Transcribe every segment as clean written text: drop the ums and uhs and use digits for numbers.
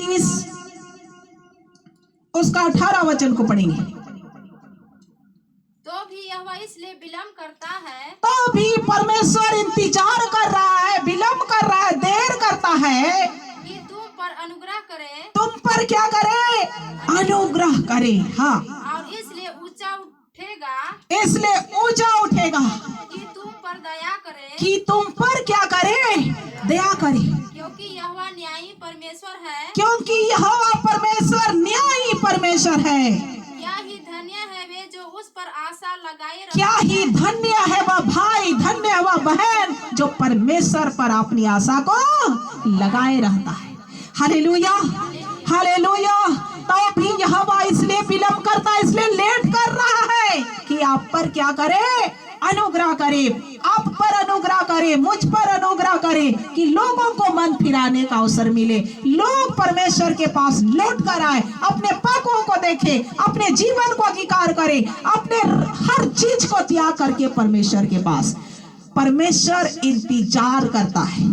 30 उसका 18 वचन को पढ़ेंगे। तो भी यहोवा इसलिए विलम्ब करता है, तो भी परमेश्वर इंतजार कर रहा है, विलम्ब कर रहा है, देर करता है कि तुम पर अनुग्रह करे, तुम पर क्या करे, अनुग्रह करे। हाँ, और इसलिए ऊंचा उठेगा इसलिए ऊंचा उठेगा कि तुम पर दया करे, कि तुम पर क्या करे, दया करे। क्योंकि यहोवा न्यायी परमेश्वर है। क्योंकि यहोवा परमेश्वर न्यायी परमेश्वर है। क्या ही धन्य है वे जो उस पर आशा लगाए रखते क्या ही हैं। धन्य है वह भाई, धन्य है वह बहन जो परमेश्वर पर अपनी आशा को लगाए रहता है। Hallelujah, hallelujah. तो भी यहोवा इसलिए विलम्ब करता है, इसलिए लेट कर रहा है कि आप पर क्या करे, अनुग्रह करे, आप पर अनुग्रह करे, मुझ पर अनुग्रह करे, कि लोगों को मन फिराने का अवसर मिले, लोग परमेश्वर के पास लौट कर आए, अपने पापों को देखे, अपने जीवन को अंगीकार करे, अपने हर चीज को त्याग करके परमेश्वर के पास। परमेश्वर इंतजार करता है।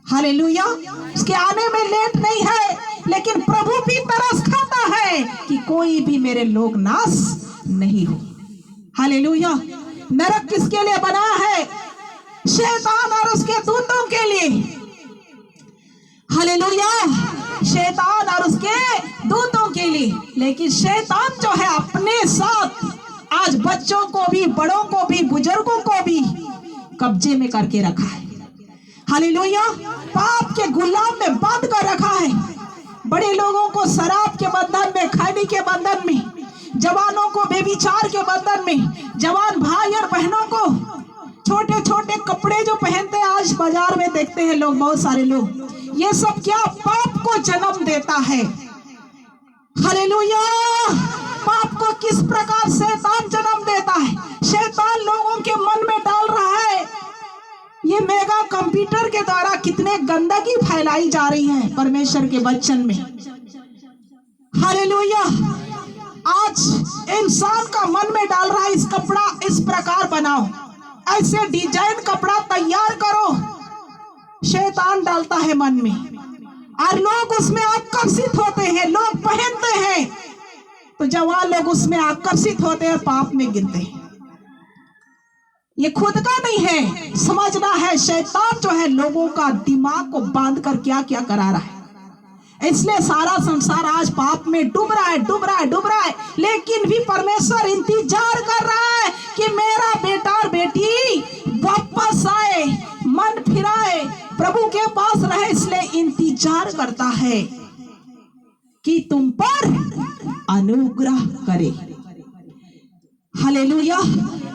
हालेलुया। उसके आने में लेट नहीं है, लेकिन प्रभु भी तरस खाता है कि कोई भी मेरे लोग नाश नहीं हो। हालेलुया। नरक किसके लिए बना है? शैतान और उसके दूतों के लिए। हालेलुया। शैतान और उसके दूतों के लिए। लेकिन शैतान जो है अपने साथ आज बच्चों को भी, बड़ों को भी, बुजुर्गों को भी कब्जे में करके रखा है। हालेलुया। पाप के गुलाम में बांध कर रखा है। बड़े लोगों को शराब के बंधन में, खैनी के बंधन में, जवानों को बेविचार के बंधन में, जवान भाई और बहनों को छोटे छोटे कपड़े जो पहनते हैं आज बाजार में देखते हैं लोग, बहुत सारे लोग, ये सब क्या पाप को जन्म देता है। हालेलुया। पाप को किस प्रकार शैतान जन्म देता है, शैतान लोगों के मन में डाल रहा है। ये मेगा कंप्यूटर के द्वारा कितने गंदगी फैलाई जा रही है परमेश्वर के वचन में। हालेलुया। आज इंसान का मन में डाल रहा है, इस कपड़ा इस प्रकार बनाओ, ऐसे डिजाइन कपड़ा तैयार करो। शैतान डालता है मन में और लोग उसमें आकर्षित होते हैं, लोग पहनते हैं तो जवान लोग उसमें आकर्षित होते हैं, पाप में गिरते हैं। ये खुद का नहीं है, समझना है शैतान जो है लोगों का दिमाग को बांध कर क्या क्या करा रहा है। इसलिए सारा संसार आज पाप में डूब रहा है, डूब रहा है, डूब रहा है। लेकिन भी परमेश्वर इंतजार कर रहा है कि मेरा बेटा और बेटी वापस आए, मन फिराए, प्रभु के पास रहे। इसलिए इंतजार करता है कि तुम पर अनुग्रह करे। हालेलुया।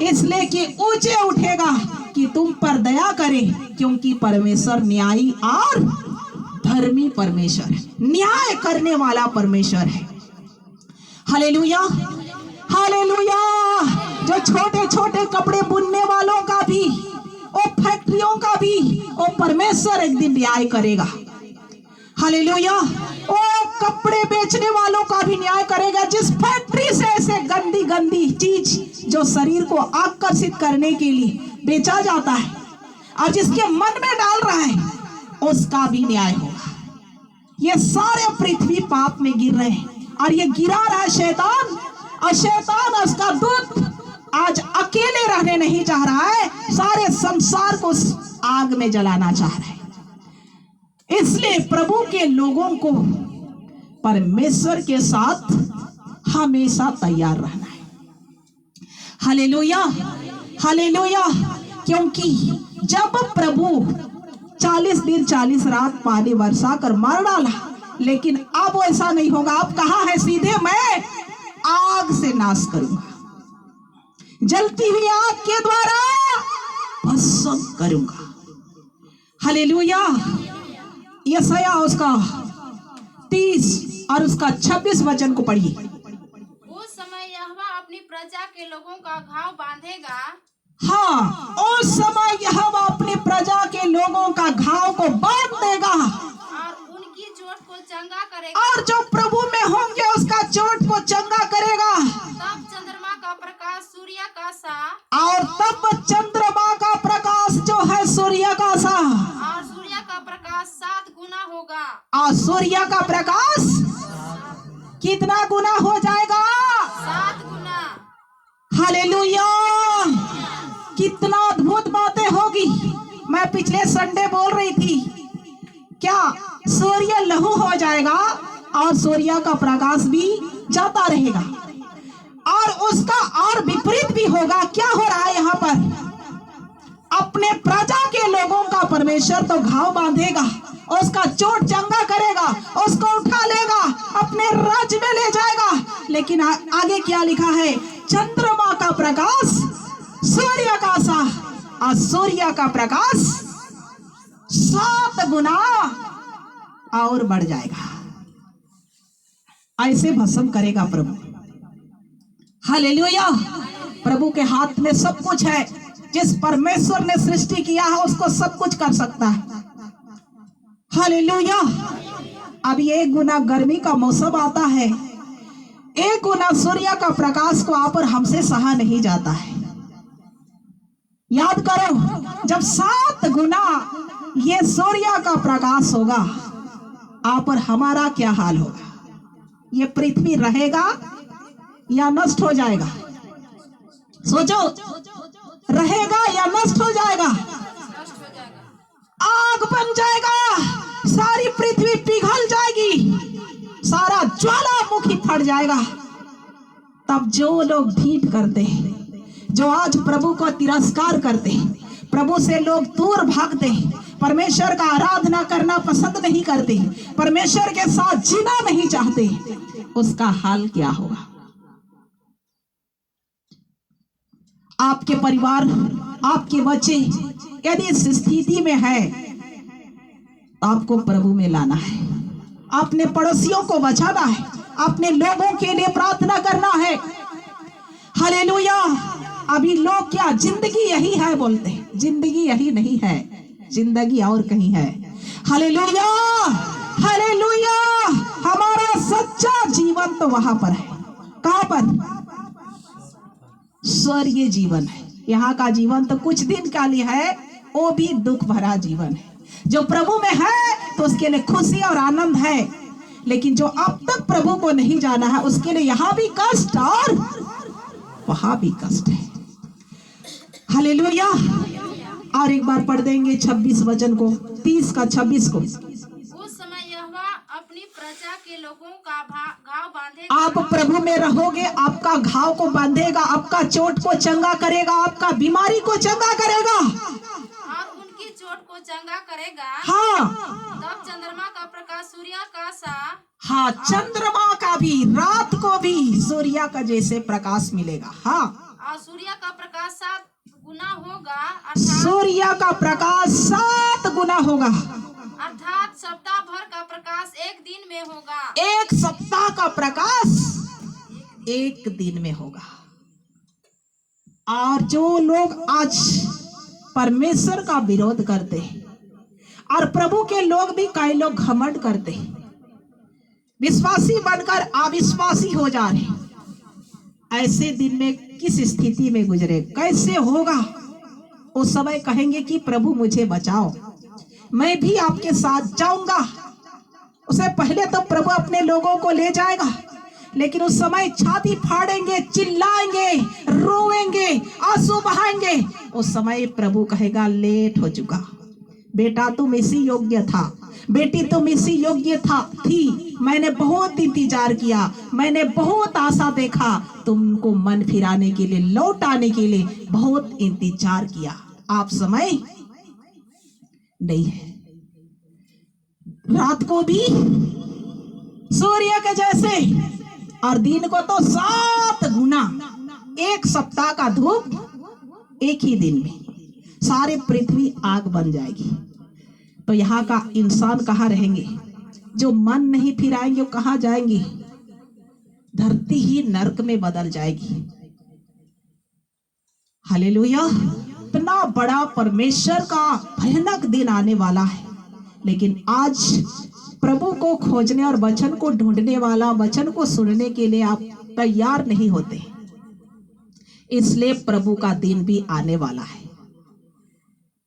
इसलिए कि ऊंचे उठेगा कि तुम पर दया करे, क्योंकि परमेश्वर न्यायी और धर्मी परमेश्वर है, न्याय करने वाला परमेश्वर है। Hallelujah, hallelujah. जो छोटे छोटे कपड़े बुनने वालों का भी, और फैक्ट्रियों का भी, वो परमेश्वर एक दिन न्याय करेगा। हालेलुया। वो कपड़े बेचने वालों का भी न्याय करेगा, जिस फैक्ट्री से ऐसे गंदी गंदी चीज जो शरीर को आकर्षित करने के लिए बेचा जाता है और जिसके मन में डाल रहा है, उसका भी न्याय होगा। ये सारे पृथ्वी पाप में गिर रहे हैं और ये गिरा रहा है शैतान, और शैतान और उसका दूत आज अकेले रहने नहीं चाह रहा है, सारे संसार को आग में जलाना चाह रहा है। इसलिए प्रभु के लोगों को परमेश्वर के साथ हमेशा तैयार रहना है। Hallelujah, hallelujah. क्योंकि जब प्रभु 40 दिन 40 रात पानी बरसा कर मार डाला, लेकिन अब ऐसा नहीं होगा। अब कहा है सीधे मैं आग से नाश करूंगा, जलती हुई आग के द्वारा भस्म करूंगा। हालेलुया। यशायाह उसका 30 और उसका 26 वचन को पढ़िए। उस समय यहोवा अपनी प्रजा के लोगों का घाव बांधेगा। हाँ, उस समय यहोवा अपनी प्रजा के लोगों का घाव को बांध देगा और उनकी चोट को चंगा करेगा। और जो प्रभु में होंगे उसका चोट को चंगा करेगा। तब चंद्रमा का प्रकाश सूर्य का सा, और तब चंद्रमा का प्रकाश जो है सूर्य का सा, और सूर्य का प्रकाश 7 गुना होगा। और सूर्य का प्रकाश कितना गुना हो जाएगा? 7 गुना। हालेलुया! कितना अद्भुत बातें होगी। मैं पिछले संडे बोल रही थी, क्या सूर्य लहू हो जाएगा और सूर्य का प्रकाश भी जाता रहेगा, और उसका और विपरीत भी होगा। क्या हो रहा है यहाँ पर? अपने प्रजा के लोगों का परमेश्वर तो घाव बांधेगा, उसका चोट चंगा करेगा, उसको उठा लेगा, अपने राज्य में ले जाएगा। लेकिन आगे क्या लिखा है? चंद्रमा का प्रकाश सूर्य का सा, और सूर्य का प्रकाश 7 गुना और बढ़ जाएगा। ऐसे भस्म करेगा प्रभु। हालेलुया! प्रभु के हाथ में सब कुछ है। जिस परमेश्वर ने सृष्टि किया है उसको सब कुछ कर सकता है। हालेलुया! अब 1 गुना गर्मी का मौसम आता है, 1 गुना सूर्य का प्रकाश को आप और हमसे सहा नहीं जाता है। याद करो, जब 7 गुना ये सूर्य का प्रकाश होगा, आप और हमारा क्या हाल होगा? ये पृथ्वी रहेगा या नष्ट हो जाएगा? सोचो, रहेगा या नष्ट हो जाएगा? आग बन जाएगा, सारी पृथ्वी पिघल जाएगी, सारा ज्वालामुखी फट जाएगा। तब जो लोग ढीठ करते हैं, जो आज प्रभु को तिरस्कार करते हैं, प्रभु से लोग दूर भागते हैं, परमेश्वर का आराधना करना पसंद नहीं करते, परमेश्वर के साथ जीना नहीं चाहते, उसका हाल क्या होगा? आपके परिवार, आपके बच्चे यदि इस स्थिति में है, तो आपको प्रभु में लाना है, अपने पड़ोसियों को बचाना है, अपने लोगों के लिए प्रार्थना करना है। हालेलुया! अभी लोग क्या जिंदगी यही है बोलते हैं, जिंदगी यही नहीं है, जिंदगी और कहीं है। हालेलुया! हालेलुया! हमारा सच्चा जीवन तो वहां पर है। कहां पर? स्वर्गीय जीवन है। यहाँ का जीवन तो कुछ दिन का लिए है, वो भी दुख भरा जीवन है। जो प्रभु में है तो उसके लिए खुशी और आनंद है, लेकिन जो अब तक प्रभु को नहीं जाना है उसके लिए यहाँ भी कष्ट और वहां भी कष्ट है। हालेलुया! और एक बार पढ़ देंगे 26 वचन को, 30 का 26 को। उस समय यहोवा अपनी प्रजा के लोगों का घाव बांधेगा। आप प्रभु में रहोगे, आपका घाव को बांधेगा, आपका चोट को चंगा करेगा, आपका बीमारी को चंगा करेगा, और उनकी चोट को चंगा करेगा। हाँ, तब चंद्रमा का प्रकाश सूर्य का सा, हाँ, चंद्रमा का भी, रात को भी सूर्य का जैसे प्रकाश मिलेगा। हाँ, और सूर्य का प्रकाश 7 गुना होगा, सूर्य का प्रकाश 7 गुना होगा, अर्थात सप्ताह भर का प्रकाश 1 दिन में होगा। 1 सप्ताह का प्रकाश 1 दिन में होगा। और जो लोग आज परमेश्वर का विरोध करते हैं, और प्रभु के लोग भी कई लोग घमंड करते हैं, विश्वासी बनकर अविश्वासी हो जा रहे, ऐसे दिन में किस स्थिति में गुजरे, कैसे होगा? उस समय कहेंगे कि प्रभु मुझे बचाओ, मैं भी आपके साथ जाऊंगा। उससे पहले तो प्रभु अपने लोगों को ले जाएगा, लेकिन उस समय छाती फाड़ेंगे, चिल्लाएंगे, रोएंगे, आंसू बहाएंगे। उस समय प्रभु कहेगा लेट हो चुका, बेटा तुम इसी योग्य था, बेटी तुम इसी योग्य थी। मैंने बहुत इंतजार किया, मैंने बहुत आशा देखा, तुमको मन फिराने के लिए, लौट आने के लिए बहुत इंतजार किया। आप समय नहीं है। रात को भी सूर्य के जैसे और दिन को तो 7 गुना, 1 सप्ताह का धूप 1 ही दिन में, सारे पृथ्वी आग बन जाएगी। तो यहाँ का इंसान कहाँ रहेंगे? जो मन नहीं फिराएंगे वो कहाँ जाएंगे? धरती ही नरक में बदल जाएगी। हालेलुया! इतना बड़ा परमेश्वर का भयानक दिन आने वाला है, लेकिन आज प्रभु को खोजने और वचन को ढूंढने वाला, वचन को सुनने के लिए आप तैयार नहीं होते, इसलिए प्रभु का दिन भी आने वाला है।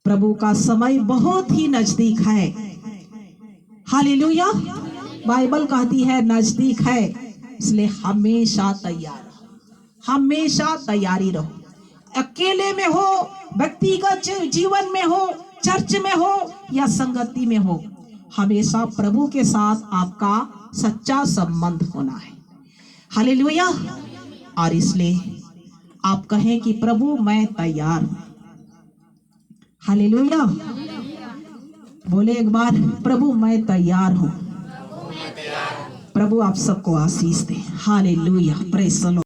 प्रभु का समय बहुत ही नजदीक है। हालेलुया। बाइबल कहती है नजदीक है, इसलिए हमेशा तैयार रहो, हमेशा तैयारी रहो। अकेले में हो, व्यक्तिगत जीवन में हो, चर्च में हो या संगति में हो, हमेशा प्रभु के साथ आपका सच्चा संबंध होना है। हालेलुया। और इसलिए आप कहें कि प्रभु मैं तैयार हूं। हालेलुया। बोले एक बार, प्रभु मैं तैयार हूं। प्रभु आप सबको आशीष दे। हालेलुया। Praise the Lord.